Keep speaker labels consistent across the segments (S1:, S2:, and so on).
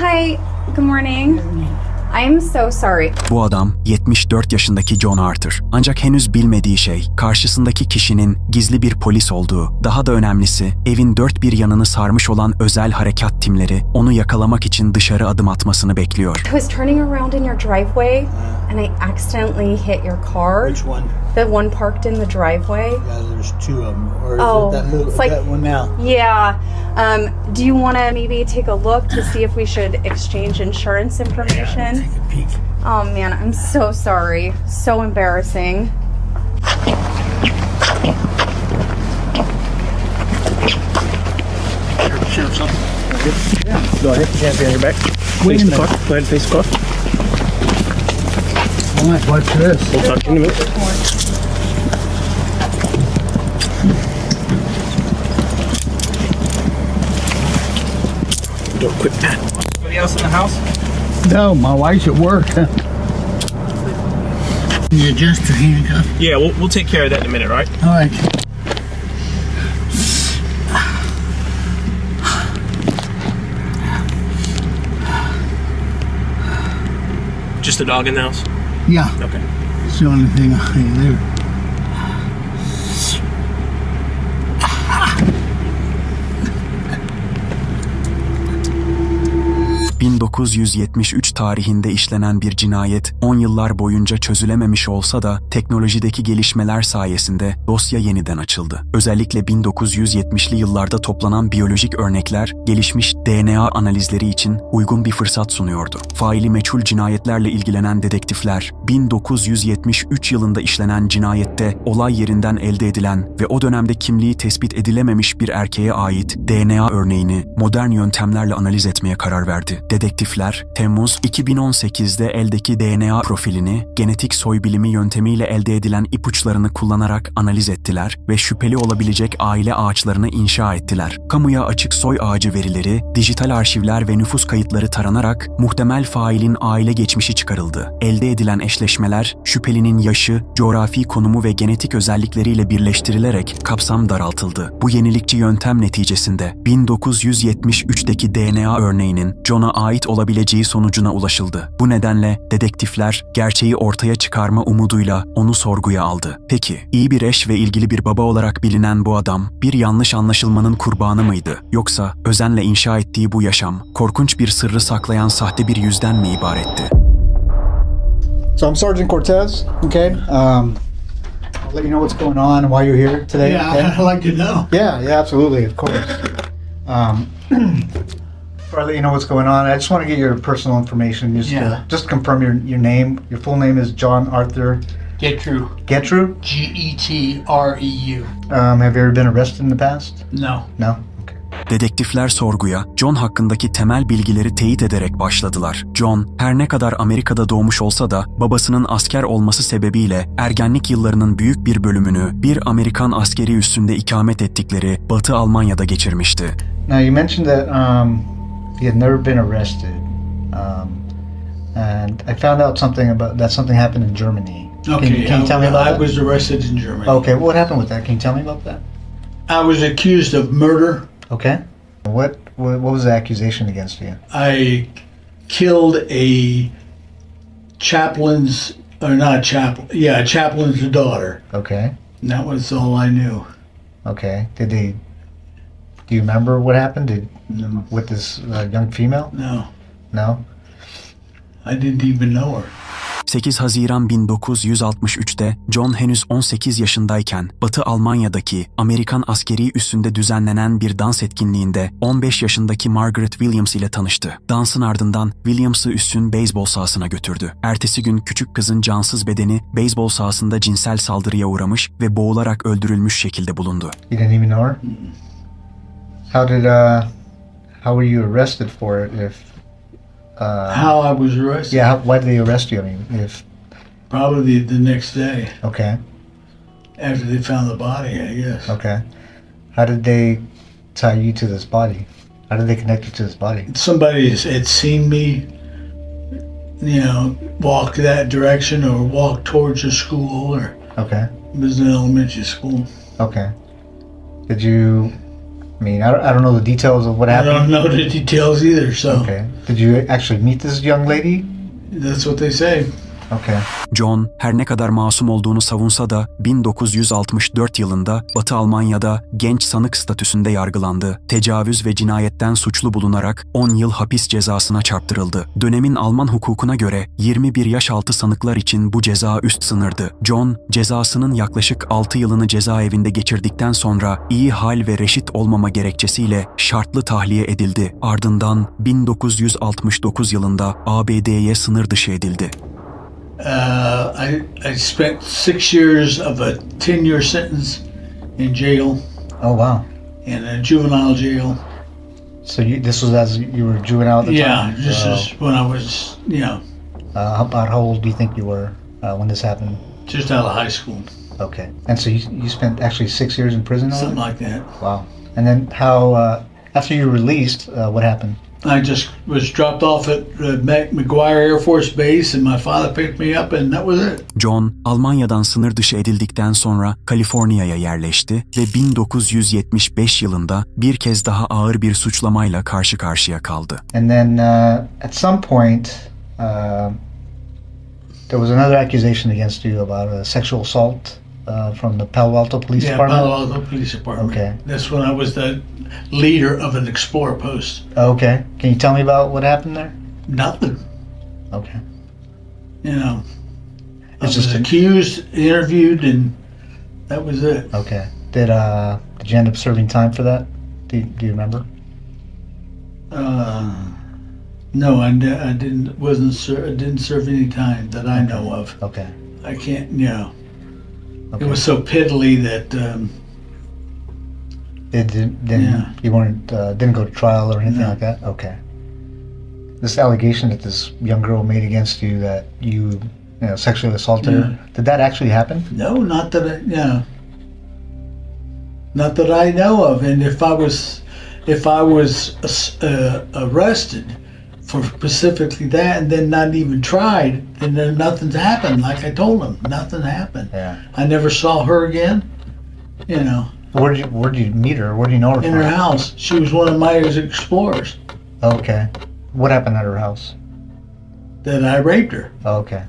S1: Hi, good morning. I'm so sorry.
S2: Bu adam 74 yaşındaki John Arthur. Ancak henüz bilmediği şey karşısındaki kişinin gizli bir polis olduğu. Daha da önemlisi evin dört bir yanını sarmış olan özel harekat timleri onu yakalamak için dışarı adım atmasını bekliyor.
S1: I was turning around in your driveway and I accidentally hit your car.
S3: Which one?
S1: The one parked in the driveway.
S3: Yeah, there's two of them. Or is
S1: Oh,
S3: it that little,
S1: it's like-
S3: that one now?
S1: Yeah. Do you want to maybe take a look to see if we should exchange insurance information?
S3: Take a peek.
S1: Oh man, I'm so sorry. So embarrassing.
S3: Sure, something. Yeah. Go ahead. Hands behind your back.
S4: Face the car. Go ahead, face the car.
S3: All right, watch this.
S4: We'll talk to you in a minute. Do a quick pat. Anybody else in the house?
S3: No, my wife's at work. Can you adjust your handcuff?
S4: Yeah, we'll take care of that in a minute, all right?
S3: All right.
S4: Just a dog in the house?
S3: Yeah,
S4: Okay.
S3: it's the only thing I do.
S2: 1973 tarihinde işlenen bir cinayet 10 yıllar boyunca çözülememiş olsa da teknolojideki gelişmeler sayesinde dosya yeniden açıldı. Özellikle 1970'li yıllarda toplanan biyolojik örnekler gelişmiş DNA analizleri için uygun bir fırsat sunuyordu. Faili meçhul cinayetlerle ilgilenen dedektifler 1973 yılında işlenen cinayette olay yerinden elde edilen ve o dönemde kimliği tespit edilememiş bir erkeğe ait DNA örneğini modern yöntemlerle analiz etmeye karar verdi. Dedektifler, Temmuz 2018'de eldeki DNA profilini genetik soybilimi yöntemiyle elde edilen ipuçlarını kullanarak analiz ettiler ve şüpheli olabilecek aile ağaçlarını inşa ettiler. Kamuya açık soy ağacı verileri, dijital arşivler ve nüfus kayıtları taranarak muhtemel failin aile geçmişi çıkarıldı. Elde edilen eşleşmeler, şüphelinin yaşı, coğrafi konumu ve genetik özellikleriyle birleştirilerek kapsam daraltıldı. Bu yenilikçi yöntem neticesinde 1973'teki DNA örneğinin John'a ait olabileceği sonucuna ulaşıldı. Bu nedenle dedektifler gerçeği ortaya çıkarma umuduyla onu sorguya aldı. Peki, iyi bir eş ve ilgili bir baba olarak bilinen bu adam bir yanlış anlaşılmanın kurbanı mıydı? Yoksa özenle inşa ettiği bu yaşam korkunç bir sırrı saklayan sahte bir yüzden mi ibaretti?
S5: So I'm Sergeant Cortez, okay? I'll let you know what's going on and why you're here today.
S3: Yeah,
S5: okay?
S3: I'd like to know.
S5: Yeah, absolutely, of course. Before I let you know what's going on, I just want to get your personal information. Just confirm your name. Your full name is John Arthur
S3: Getreu.
S5: Getreu?
S3: Getreu.
S5: Have you ever been arrested in the past?
S3: No.
S5: No? Okay.
S2: Dedektifler sorguya John hakkındaki temel bilgileri teyit ederek başladılar. John, her ne kadar Amerika'da doğmuş olsa da babasının asker olması sebebiyle ergenlik yıllarının büyük bir bölümünü bir Amerikan askeri üssünde ikamet ettikleri Batı Almanya'da geçirmişti.
S5: Now you mentioned that he had never been arrested, and I found out something happened in Germany.
S3: Okay,
S5: Can you tell me about that?
S3: I was arrested in Germany.
S5: Okay, what happened with that? Can you tell me about that?
S3: I was accused of murder.
S5: Okay. What was the accusation against you?
S3: I killed a chaplain's daughter.
S5: Okay.
S3: And that was all I knew.
S5: Okay. Do you remember what happened?
S3: No.
S5: With this young female?
S3: No.
S5: No?
S3: I didn't even know her.
S2: 8 Haziran 1963'te John henüz 18 yaşındayken Batı Almanya'daki Amerikan askeri üssünde düzenlenen bir dans etkinliğinde 15 yaşındaki Margaret Williams ile tanıştı. Dansın ardından Williams'ı üssün beyzbol sahasına götürdü. Ertesi gün küçük kızın cansız bedeni beyzbol sahasında cinsel saldırıya uğramış ve boğularak öldürülmüş şekilde bulundu.
S5: You didn't even know her? How were you arrested for it
S3: How I was arrested?
S5: Yeah, why did they arrest you? I mean,
S3: Probably the next day.
S5: Okay.
S3: After they found the body, I guess.
S5: Okay. How did they tie you to this body? How did they connect you to this body?
S3: Somebody had seen me, walk that direction or walk towards a school, or
S5: Okay.
S3: it was an elementary school.
S5: Okay. Did you I mean, I don't know the details of what
S3: I
S5: happened.
S3: don't know the details either, so
S5: Okay. Did you actually meet this young lady?
S3: that's what they say.
S5: Okay.
S2: John, her ne kadar masum olduğunu savunsa da 1964 yılında Batı Almanya'da genç sanık statüsünde yargılandı. Tecavüz ve cinayetten suçlu bulunarak 10 yıl hapis cezasına çarptırıldı. Dönemin Alman hukukuna göre 21 yaş altı sanıklar için bu ceza üst sınırdı. John, cezasının yaklaşık 6 yılını cezaevinde geçirdikten sonra iyi hal ve reşit olmama gerekçesiyle şartlı tahliye edildi. Ardından 1969 yılında ABD'ye sınır dışı edildi.
S3: I spent 6 years of a 10-year sentence in jail,
S5: Oh wow.
S3: in a juvenile jail.
S5: So this was as you were juvenile at the
S3: Yeah,
S5: time?
S3: this is when I was,
S5: About how old do you think you were when this happened?
S3: just out of high school,
S5: Okay. And so you spent actually 6 years in prison? over
S3: something
S5: there?
S3: like that.
S5: Wow. And then how, after you were released, what happened?
S3: I just was dropped off at McGuire Air Force Base, and my father picked me up, and that was it.
S2: John, Almanya'dan sınır dışı edildikten sonra Kaliforniya'ya yerleşti ve 1975 yılında bir kez daha ağır bir suçlamayla karşı karşıya kaldı.
S5: And then at some point, there was another accusation against you about a sexual assault from the Palo Alto Police
S3: Yeah,
S5: Department?
S3: Palo Alto Police Department.
S5: Okay.
S3: That's when I was the leader of an Explorer post.
S5: Okay. Can you tell me about what happened there?
S3: Nothing,
S5: Okay.
S3: I
S5: It's
S3: was
S5: just
S3: accused, interviewed, and that was it.
S5: Okay. Did you end up serving time for that? Do you remember?
S3: No, I didn't. I didn't serve any time that I know of.
S5: Okay.
S3: I can't.
S5: Okay.
S3: It was so piddly that Yeah.
S5: You weren't didn't go to trial or anything
S3: No.
S5: like that? Okay. This allegation that this young girl made against you that you sexually assaulted her, did that actually happen?
S3: no, not that not that I know of. And if I was arrested for specifically that, and then not even tried, then nothing's happened. Like I told him, nothing happened.
S5: Yeah.
S3: I never saw her again.
S5: Where did you meet her? Where do you know her
S3: In
S5: from?
S3: her house. She was one of my explorers.
S5: Okay. What happened at her house?
S3: That I raped her.
S5: Okay.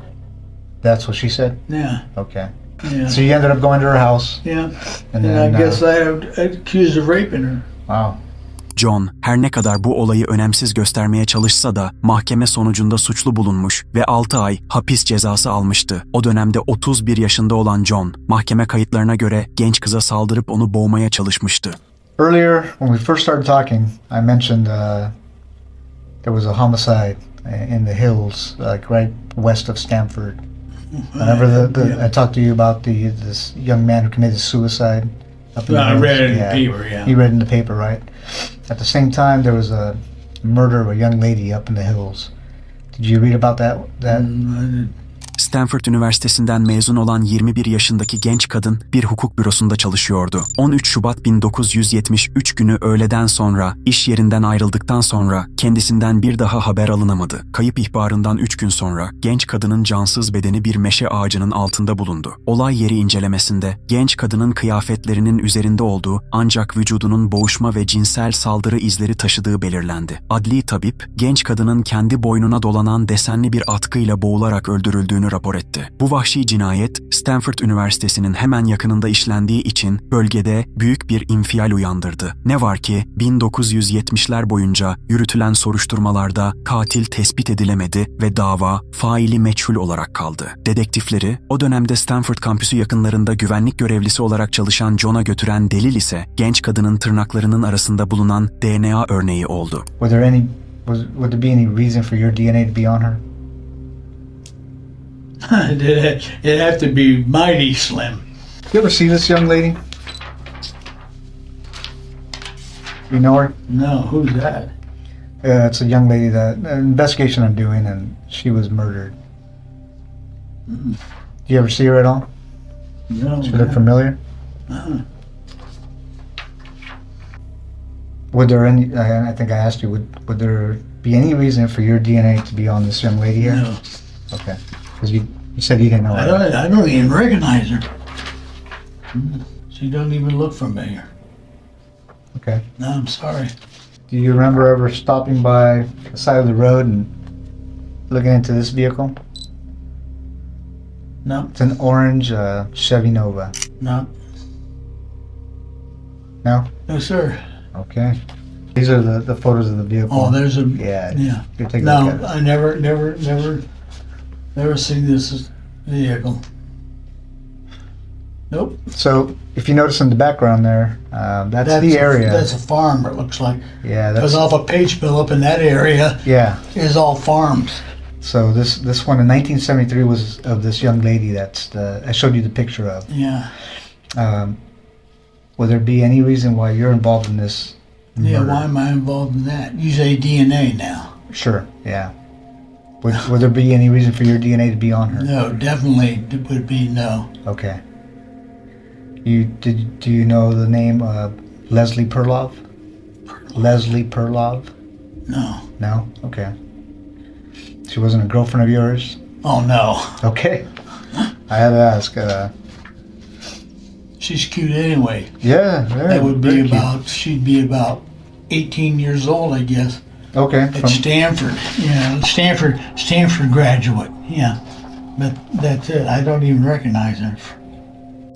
S5: That's what she said?
S3: Yeah.
S5: Okay.
S3: Yeah.
S5: So you ended up going to her house?
S3: Yeah.
S5: And
S3: And
S5: then,
S3: I guess I accused of raping her.
S5: Wow.
S2: John, her ne kadar bu olayı önemsiz göstermeye çalışsa da mahkeme sonucunda suçlu bulunmuş ve 6 ay hapis cezası almıştı. O dönemde 31 yaşında olan John, mahkeme kayıtlarına göre genç kıza saldırıp onu boğmaya çalışmıştı.
S5: Earlier, when we first started talking, I mentioned there was a homicide in the hills, like right west of Stanford. Remember I talked to you about this young man who committed suicide? Up in the
S3: I
S5: hills?
S3: read it in the paper, yeah.
S5: You read in the paper, right? At the same time, there was a murder of a young lady up in the hills. Did you read about that?
S2: Stanford Üniversitesi'nden mezun olan 21 yaşındaki genç kadın bir hukuk bürosunda çalışıyordu. 13 Şubat 1973 günü öğleden sonra iş yerinden ayrıldıktan sonra kendisinden bir daha haber alınamadı. Kayıp ihbarından 3 gün sonra genç kadının cansız bedeni bir meşe ağacının altında bulundu. Olay yeri incelemesinde genç kadının kıyafetlerinin üzerinde olduğu ancak vücudunun boğuşma ve cinsel saldırı izleri taşıdığı belirlendi. Adli tabip genç kadının kendi boynuna dolanan desenli bir atkıyla boğularak öldürüldüğünü rapor etti. Bu vahşi cinayet Stanford Üniversitesi'nin hemen yakınında işlendiği için bölgede büyük bir infial uyandırdı. Ne var ki 1970'ler boyunca yürütülen soruşturmalarda katil tespit edilemedi ve dava faili meçhul olarak kaldı. Dedektifleri o dönemde Stanford kampüsü yakınlarında güvenlik görevlisi olarak çalışan John'a götüren delil ise genç kadının tırnaklarının arasında bulunan DNA örneği oldu.
S5: Would there be any reason for your DNA to be on her?
S3: It'd have to be mighty slim.
S5: You ever see this young lady? You know her?
S3: No, who's that?
S5: It's a young lady that an investigation I'm doing, and she was murdered. Do you ever see her at all?
S3: No.
S5: She look familiar? Would there I think I asked you, would there be any reason for your DNA to be on this young lady here?
S3: No.
S5: Okay. Because you said you didn't know her.
S3: I don't even recognize her. She don't even look familiar.
S5: Okay.
S3: No, I'm sorry.
S5: Do you remember ever stopping by the side of the road and looking into this vehicle?
S3: No,
S5: It's an orange Chevy Nova.
S3: no,
S5: No?
S3: no, sir.
S5: Okay. These are the photos of the vehicle.
S3: Oh, there's a
S5: Yeah.
S3: yeah.
S5: You take a look at
S3: No,
S5: it.
S3: I never seen this vehicle. Nope.
S5: So, if you notice in the background there, that's the area.
S3: That's a farm. It looks like.
S5: Yeah,
S3: Because
S5: that's
S3: off of Pageville up in that area
S5: yeah.
S3: is all farms.
S5: So this one in 1973 was of this young lady I showed you the picture of.
S3: Yeah.
S5: Would there be any reason why you're involved in this?
S3: Yeah.
S5: murder?
S3: Why am I involved in that? You say DNA now.
S5: Sure. Yeah. Would there be any reason for your DNA to be on her?
S3: No, definitely it would be no.
S5: Okay. Do you know the name Leslie Perlov? Leslie Perlov?
S3: No.
S5: No? Okay. She wasn't a girlfriend of yours?
S3: Oh no.
S5: Okay. I had to ask.
S3: She's cute anyway.
S5: Yeah, very,
S3: That would
S5: very
S3: be
S5: cute.
S3: about. She'd be about 18 years old, I guess.
S5: Okay.
S3: At Stanford. Yeah, Stanford graduate. Yeah. But that's it. I don't even recognize her.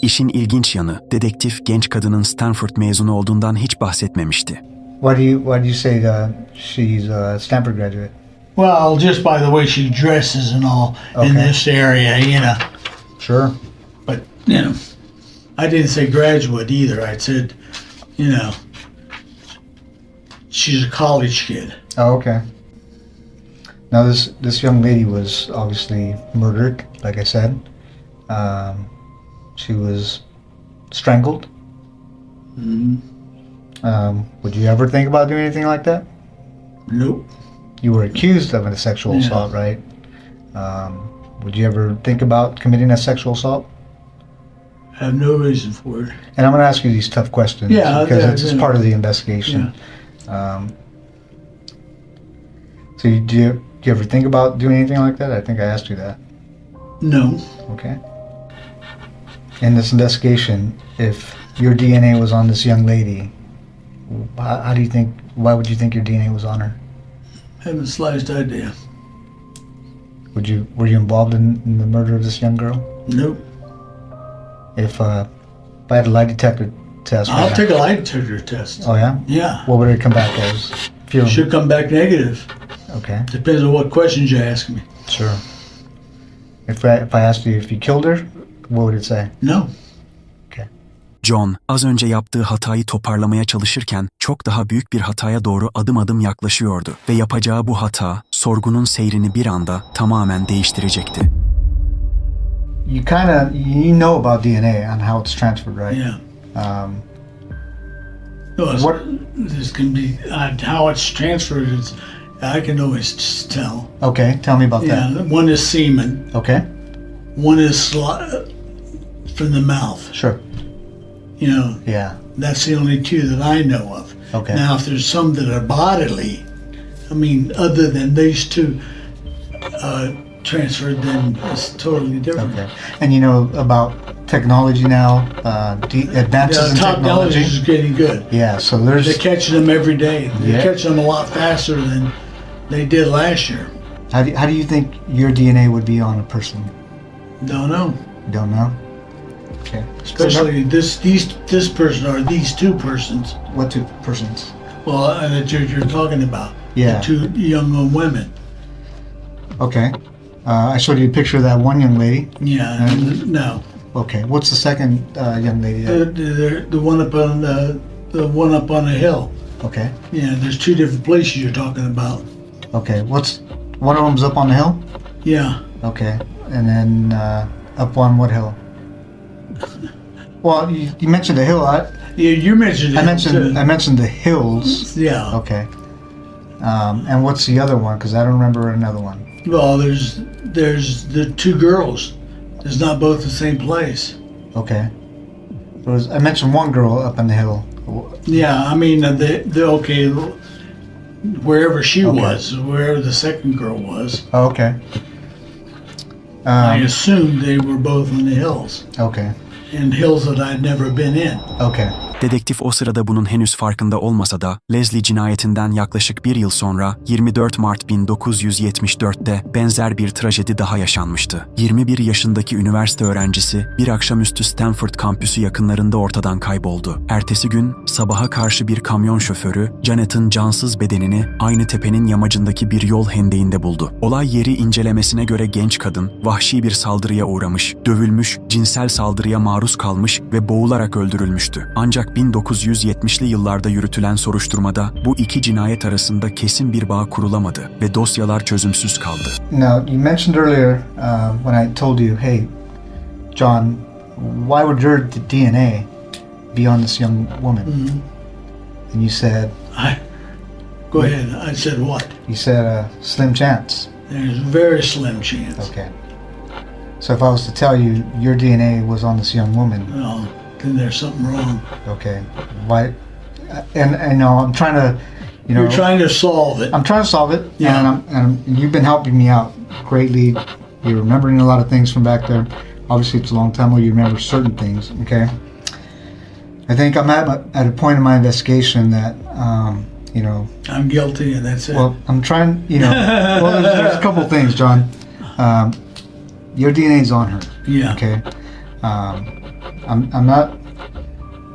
S2: İşin ilginç yanı, dedektif genç kadının Stanford mezunu olduğundan hiç bahsetmemişti.
S5: Why do you say she's a Stanford graduate?
S3: Well, just by the way she dresses and all in
S5: Okay.
S3: this area, you know.
S5: Sure.
S3: But, you know, I didn't say graduate either. I said, you know, she's a college kid.
S5: Oh, okay. Now this young lady was obviously murdered, like I said. She was strangled. Would you ever think about doing anything like that?
S3: Nope.
S5: You were accused of a sexual
S3: Yeah.
S5: assault, right? Would you ever think about committing a sexual assault?
S3: I have no reason for it.
S5: And I'm going to ask you these tough questions
S3: Yeah,
S5: because
S3: yeah,
S5: it's
S3: yeah.
S5: part of the investigation. So do you ever think about doing anything like that? I think I asked you that.
S3: No.
S5: Okay. In this investigation, if your DNA was on this young lady, how do you think? Why would you think your DNA was on her?
S3: Haven't the slightest idea.
S5: Were you involved in the murder of this young girl?
S3: Nope.
S5: If I had a lie detector test,
S3: I'll
S5: right
S3: take a lie detector test.
S5: now- Oh yeah.
S3: Yeah.
S5: What would it come back as? If you
S3: Should come back negative.
S5: Okay.
S3: Depends on what questions you ask me.
S5: Sure. If I asked you if you killed her, what would it say?
S3: No.
S2: John, az önce yaptığı hatayı toparlamaya çalışırken çok daha büyük bir hataya doğru adım adım yaklaşıyordu ve yapacağı bu hata sorgunun seyrini bir anda tamamen değiştirecekti.
S5: You know about DNA and how it's transferred, right?
S3: Yeah. No,
S5: What?
S3: This can be how it's transferred. I can always just tell.
S5: Okay, tell me about
S3: Yeah.
S5: that.
S3: One is semen.
S5: Okay,
S3: One is from the mouth.
S5: sure.
S3: You know,
S5: Yeah.
S3: that's the only two that I know of.
S5: Okay.
S3: Now, if there's some that are bodily, I mean, other than these two transferred, then it's totally different.
S5: Okay. And you know about technology now, advances in
S3: Technology
S5: technology.
S3: is getting good.
S5: Yeah. So
S3: They're
S5: there's.
S3: catching them every day. They're
S5: Yeah.
S3: catching them a lot faster than they did last year.
S5: How do you think your DNA would be on a person?
S3: Don't know.
S5: You don't know. Okay.
S3: Especially this person or these two persons.
S5: What two persons?
S3: Well, that you're talking about.
S5: Yeah.
S3: The two young women.
S5: Okay. I showed you a picture of that one young lady.
S3: Yeah. No.
S5: Okay. What's the second young lady?
S3: The one up on the one up on the hill.
S5: Okay.
S3: Yeah. There's two different places you're talking about.
S5: Okay. One of them's up on the hill?
S3: Yeah.
S5: Okay. And then up on what hill? Well, you mentioned the hill.
S3: Yeah. You mentioned it.
S5: I mentioned the hills.
S3: Yeah.
S5: Okay. And what's the other one? Because I don't remember another one.
S3: Well, there's the two girls. It's not both the same place.
S5: Okay. I mentioned one girl up on the hill.
S3: Yeah. I mean, the okay. Wherever she
S5: Okay.
S3: was, wherever the second girl was,
S5: Oh, okay.
S3: I assumed they were both in the hills.
S5: Okay.
S3: in hills that I'd never been in.
S5: Okay.
S2: Dedektif o sırada bunun henüz farkında olmasa da Leslie cinayetinden yaklaşık bir yıl sonra 24 Mart 1974'te benzer bir trajedi daha yaşanmıştı. 21 yaşındaki üniversite öğrencisi bir akşamüstü Stanford kampüsü yakınlarında ortadan kayboldu. Ertesi gün sabaha karşı bir kamyon şoförü Janet'ın cansız bedenini aynı tepenin yamacındaki bir yol hendeğinde buldu. Olay yeri incelemesine göre genç kadın vahşi bir saldırıya uğramış, dövülmüş, cinsel saldırıya maruz kalmış ve boğularak öldürülmüştü. Ancak 1970'li yıllarda yürütülen soruşturmada bu iki cinayet arasında kesin bir bağ kurulamadı ve dosyalar çözümsüz kaldı.
S5: Now, you mentioned earlier when I told you, hey, John, why would your DNA be on this young woman? And you said...
S3: Go ahead. I said what?
S5: You said a slim chance.
S3: There's a very slim chance.
S5: Okay. So if I was to tell you your DNA was on this young woman...
S3: Well, then there's something wrong.
S5: Okay. Why? And I know I'm trying to,
S3: You're trying to solve it.
S5: I'm trying to solve it.
S3: Yeah.
S5: And you've been helping me out greatly. You're remembering a lot of things from back there. Obviously, it's a long time ago. You remember certain things. Okay. I think I'm at a point in my investigation that,
S3: I'm guilty, and that's it.
S5: Well, I'm trying. Well, there's a couple things, John. Your DNA's on her.
S3: Yeah.
S5: Okay. I'm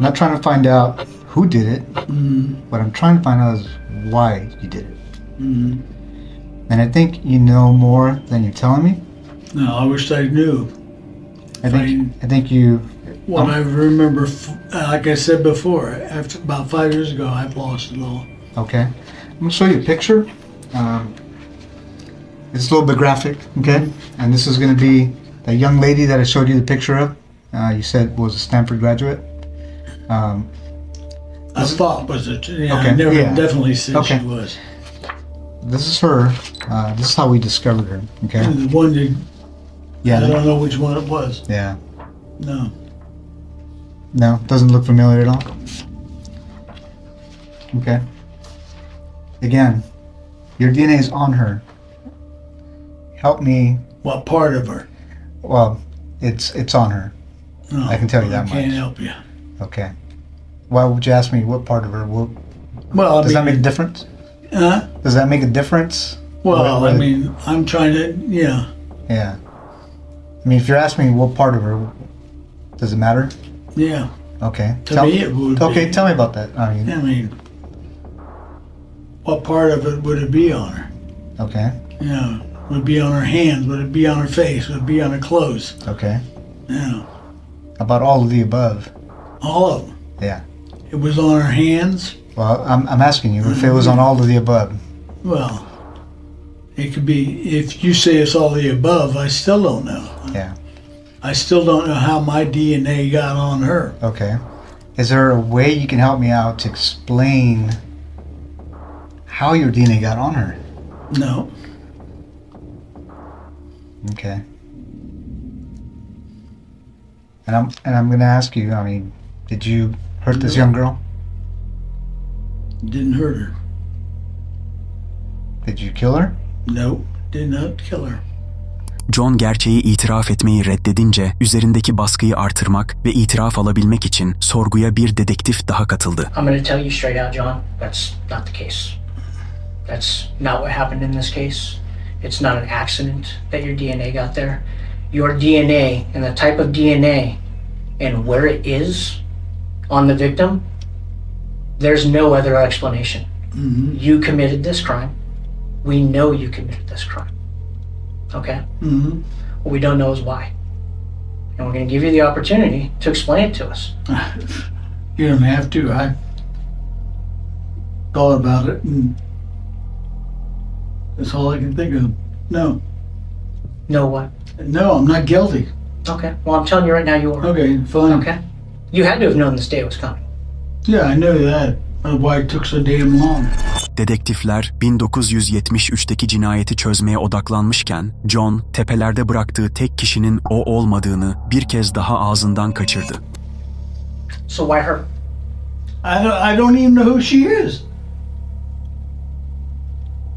S5: not trying to find out who did it. What I'm trying to find out is why you did it. And I think you know more than you're telling me.
S3: No, I wish I knew.
S5: I think you.
S3: What I remember, like I said before, after about 5 years ago, I've lost it all.
S5: Okay. I'm gonna show you a picture. It's a little bit graphic, okay? And this is gonna be the young lady that I showed you the picture of. You said was a Stanford graduate.
S3: I thought was it? Yeah,
S5: Okay,
S3: I never
S5: yeah.
S3: definitely said
S5: Okay.
S3: she was.
S5: This is her. This is how we discovered her. Okay.
S3: And the one that
S5: Yeah.
S3: I don't know which one it was.
S5: Yeah.
S3: No.
S5: No, doesn't look familiar at all. Okay. Again, your DNA is on her. Help me.
S3: What part of her?
S5: Well, it's on her.
S3: No,
S5: I can tell you that
S3: I can't
S5: much.
S3: help you.
S5: Okay. Why would you ask me what part of her?
S3: Well,
S5: Does that make a difference? Does that make a difference?
S3: Well,
S5: What-
S3: I mean, I'm trying to, yeah.
S5: Yeah. I mean, if you're asking me what part of her, does it matter?
S3: Yeah.
S5: Okay.
S3: To me, it would
S5: Okay,
S3: be.
S5: tell me about that. I mean,
S3: What part of it would it be on her?
S5: okay.
S3: Yeah. Would it be on her hands? Would it be on her face? Would it be on her clothes?
S5: Okay.
S3: Yeah.
S5: About all of the above.
S3: All of them.
S5: Yeah.
S3: It was on her hands.
S5: Well, I'm asking you if it was on all of the above.
S3: Well, it could be, if you say it's all the above, I still don't know.
S5: Yeah.
S3: I still don't know how my DNA got on her.
S5: Okay. Is there a way you can help me out to explain how your DNA got on her?
S3: No.
S5: Okay. And I'm gonna ask you. I mean, did you hurt this young girl?
S3: Didn't hurt her.
S5: Did you kill her?
S3: No. Did not kill her.
S2: John gerçeği itiraf etmeyi reddedince üzerindeki baskıyı artırmak ve itiraf alabilmek için sorguya bir dedektif daha katıldı.
S6: I'm going to tell you straight out, John, that's not the case. That's not what happened in this case. It's not an accident that your DNA got there. Your DNA and the type of DNA and where it is on the victim, there's no other explanation. You committed this crime. We know you committed this crime. Okay? What we don't know is why. And we're going to give you the opportunity to explain it to us.
S3: You don't have to. I thought about it, and that's all I can think of. No.
S6: No what?
S3: No, I'm not guilty.
S6: Okay. Well, I'm telling you right now you are.
S3: Okay, fine.
S6: Okay. You had to have known this day was coming.
S3: Yeah, I know that. That's why it took so damn long.
S2: Dedektifler 1973'teki cinayeti çözmeye odaklanmışken John tepelerde bıraktığı tek kişinin o olmadığını bir kez daha ağzından kaçırdı.
S6: So why her?
S3: I don't even know who she is.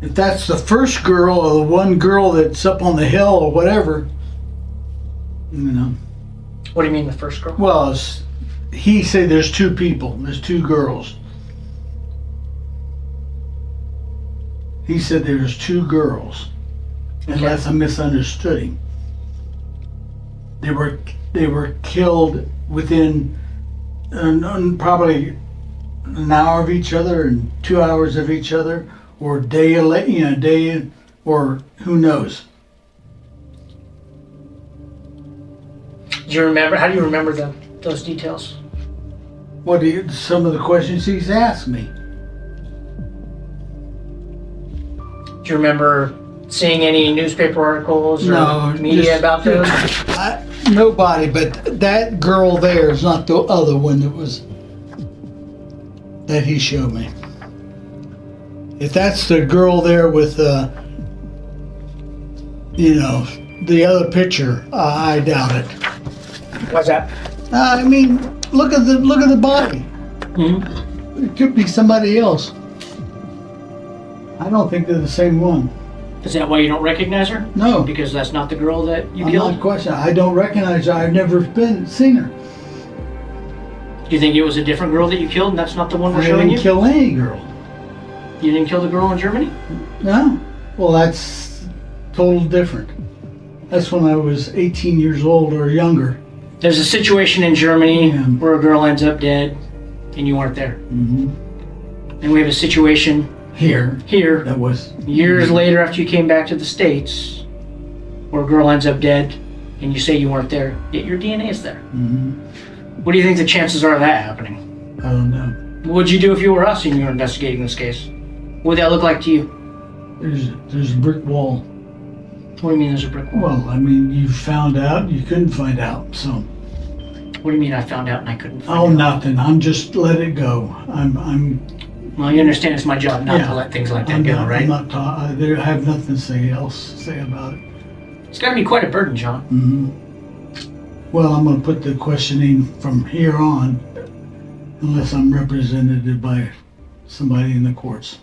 S3: If that's the first girl or the one girl that's up on the hill or whatever, you know.
S6: What do you mean the first girl?
S3: Well, he said there's two people. There's two girls. He said there's two girls. Unless I misunderstood him. They were killed within probably an hour of each other and 2 hours of each other, or day, or who knows.
S6: Do you remember? How do you remember those details?
S3: Some of the questions he's asked me.
S6: Do you remember seeing any newspaper articles or
S3: No,
S6: media
S3: just-
S6: about those?
S3: Nobody, but that girl there is not the other one that he showed me. If that's the girl there with, the other picture, I doubt it.
S6: What's that?
S3: I mean, look at the body.
S6: Mm-hmm.
S3: It could be somebody else. I don't think they're the same one.
S6: Is that why you don't recognize her?
S3: No.
S6: Because that's not the girl that you
S3: I'm
S6: killed?
S3: not questioning. I don't recognize her. I've never seen her.
S6: Do you think it was a different girl that you killed and that's not the one we're
S3: I
S6: showing
S3: didn't
S6: you?
S3: kill any girl.
S6: You didn't kill the girl in Germany?
S3: No. Well, that's total different. That's when I was 18 years old or younger.
S6: There's a situation in Germany
S3: Yeah.
S6: where a girl ends up dead and you weren't there.
S3: Mm-hmm.
S6: And we have a situation
S3: Here,
S6: here,
S3: that was
S6: years later after you came back to the States, where a girl ends up dead and you say you weren't there, yet your DNA is there.
S3: Mm-hmm.
S6: What do you think the chances are of that happening?
S3: I don't know.
S6: What would you do if you were us and you were investigating this case? What would that look like to you?
S3: There's a brick wall.
S6: What do you mean there's a brick wall?
S3: Well, I mean, you found out, you couldn't find out, so.
S6: What do you mean I found out and I couldn't find
S3: Oh,
S6: out?
S3: nothing. I'm just let it go.
S6: Well, you understand it's my job not to let things like that
S3: I'm
S6: go,
S3: not,
S6: right?
S3: I'm not I have nothing to say about it.
S6: It's got to be quite a burden, John.
S3: Mm-hmm. Well, I'm going to put the questioning from here on, unless I'm represented by somebody in the courts.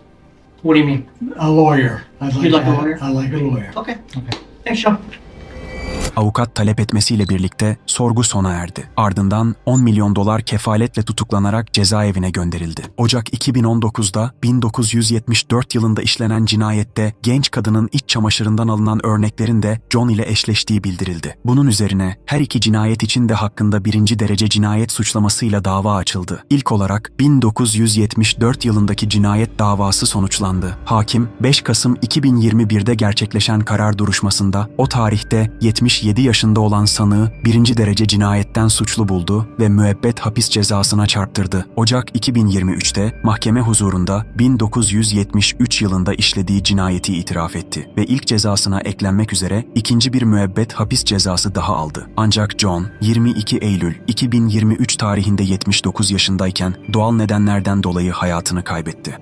S6: What do you mean?
S3: A lawyer.
S6: You'd like a lawyer?
S3: I like a lawyer.
S6: Okay. Thanks, John.
S2: Avukat talep etmesiyle birlikte sorgu sona erdi. Ardından 10 milyon dolar kefaletle tutuklanarak cezaevine gönderildi. Ocak 2019'da 1974 yılında işlenen cinayette genç kadının iç çamaşırından alınan örneklerin de John ile eşleştiği bildirildi. Bunun üzerine her iki cinayet için de hakkında 1. derece cinayet suçlamasıyla dava açıldı. İlk olarak 1974 yılındaki cinayet davası sonuçlandı. Hakim 5 Kasım 2021'de gerçekleşen karar duruşmasında o tarihte 77 yaşında olan sanığı 1. derece cinayetten suçlu buldu ve müebbet hapis cezasına çarptırdı. Ocak 2023'te mahkeme huzurunda 1973 yılında işlediği cinayeti itiraf etti ve ilk cezasına eklenmek üzere ikinci bir müebbet hapis cezası daha aldı. Ancak John 22 Eylül 2023 tarihinde 79 yaşındayken doğal nedenlerden dolayı hayatını kaybetti.